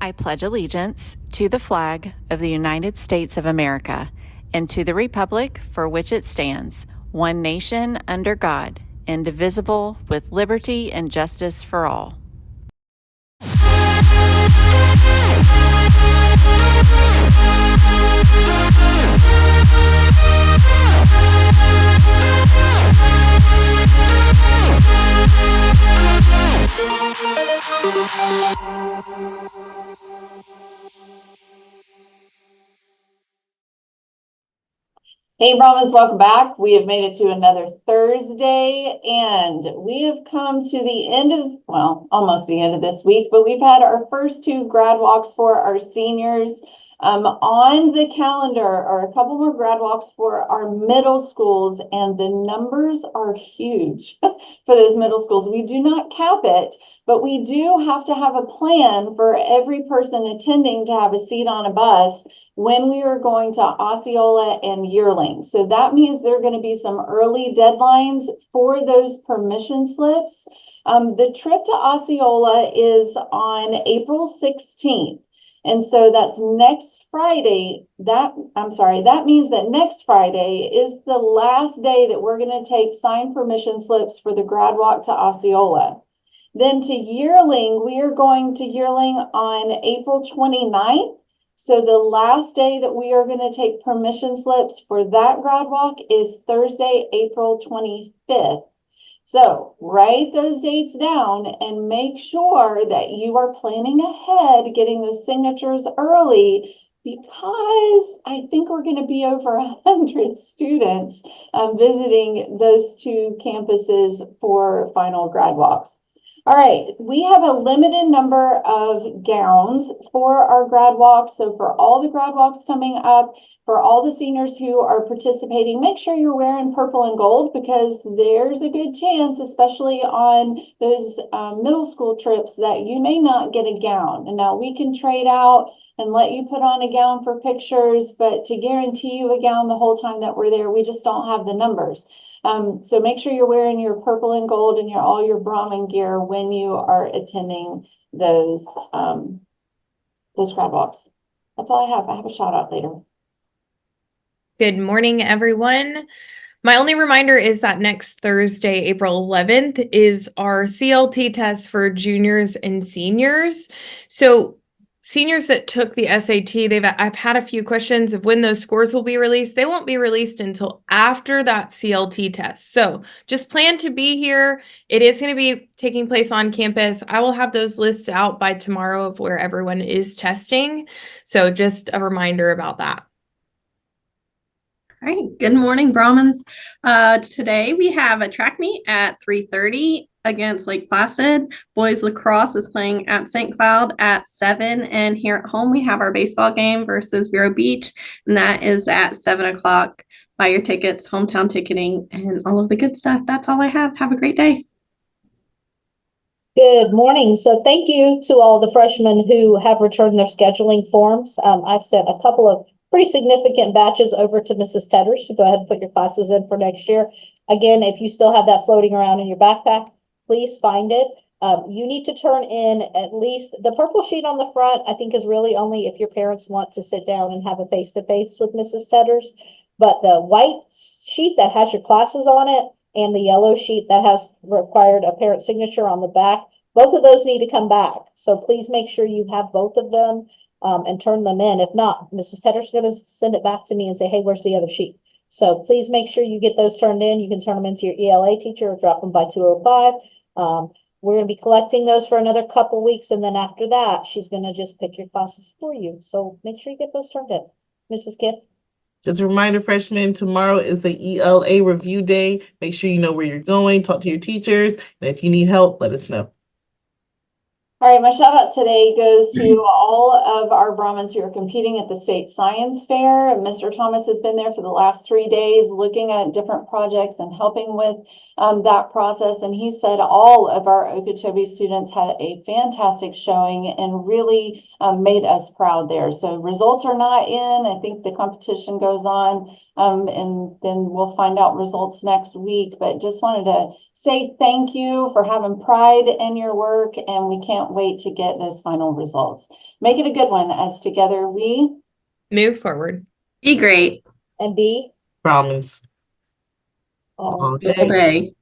I pledge allegiance to the flag of the United States of America and to the republic for which it stands, one nation under God, indivisible, with liberty and justice for all. Hey, Brahmas, welcome back. We have made it to another Thursday, and we have come to the end of, well, almost the end of this week, but we've had our first two grad walks for our seniors. On the calendar are a couple more grad walks for our middle schools, and the numbers are huge for those middle schools. We do not cap it, but we do have to have a plan for every person attending to have a seat on a bus when we are going to Osceola and Yearling. So that means there are going to be some early deadlines for those permission slips. The trip to Osceola is on April 16th. And so that's next Friday. That means that next Friday is the last day that we're going to take signed permission slips for the grad walk to Osceola. Then to Yearling, we are going to Yearling on April 29th. So the last day that we are going to take permission slips for that grad walk is Thursday, April 25th. So write those dates down and make sure that you are planning ahead, getting those signatures early, because I think we're going to be over 100 students visiting those two campuses for final grad walks. All right, we have a limited number of gowns for our grad walks. So for all the grad walks coming up, for all the seniors who are participating, make sure you're wearing purple and gold, because there's a good chance, especially on those middle school trips, that you may not get a gown. And now we can trade out and let you put on a gown for pictures, but to guarantee you a gown the whole time that we're there, we just don't have the numbers. So make sure you're wearing your purple and gold and all your Brahmin gear when you are attending those grad walks. That's all I have. I have a shout out later. Good morning, everyone. My only reminder is that next Thursday, April 11th, is our CLT test for juniors and seniors. So seniors that took the SAT, I've had a few questions of when those scores will be released. They won't be released until after that CLT test. So just plan to be here. It is going to be taking place on campus. I will have those lists out by tomorrow of where everyone is testing. So just a reminder about that. All right, good morning, Brahmins. Today we have a track meet at 3:30 against Lake Placid. Boys lacrosse is playing at St. Cloud at 7. And here at home, we have our baseball game versus Vero Beach, and that is at 7 o'clock. Buy your tickets, hometown ticketing, and all of the good stuff. That's all I have. Have a great day. Good morning. So thank you to all the freshmen who have returned their scheduling forms. I've sent a couple of pretty significant batches over to Mrs. Tedders to go ahead and put your classes in for next year. Again, if you still have that floating around in your backpack, please find it. You need to turn in at least the purple sheet on the front, I think is really only if your parents want to sit down and have a face-to-face with Mrs. Tedders. But the white sheet that has your classes on it and the yellow sheet that has required a parent signature on the back, both of those need to come back. So please make sure you have both of them and turn them in. If not, Mrs. Tedder's going to send it back to me and say, hey, where's the other sheet? So please make sure you get those turned in. You can turn them into your ELA teacher or drop them by 205. We're going to be collecting those for another couple weeks. And then after that, she's going to just pick your classes for you. So make sure you get those turned in. Mrs. Kidd? Just a reminder, freshmen, tomorrow is the ELA review day. Make sure you know where you're going, talk to your teachers, and if you need help, let us know. All right, my shout out today goes to all of our Brahmins who are competing at the State Science Fair. Mr. Thomas has been there for the last 3 days looking at different projects and helping with that process. And he said all of our Okeechobee students had a fantastic showing and really made us proud there. So results are not in. I think the competition goes on and then we'll find out results next week. But just wanted to say thank you for having pride in your work, and we can't cannot wait to get those final results. Make it a good one, as together we Move forward. Be great And B, Brahmins. all All all day. day.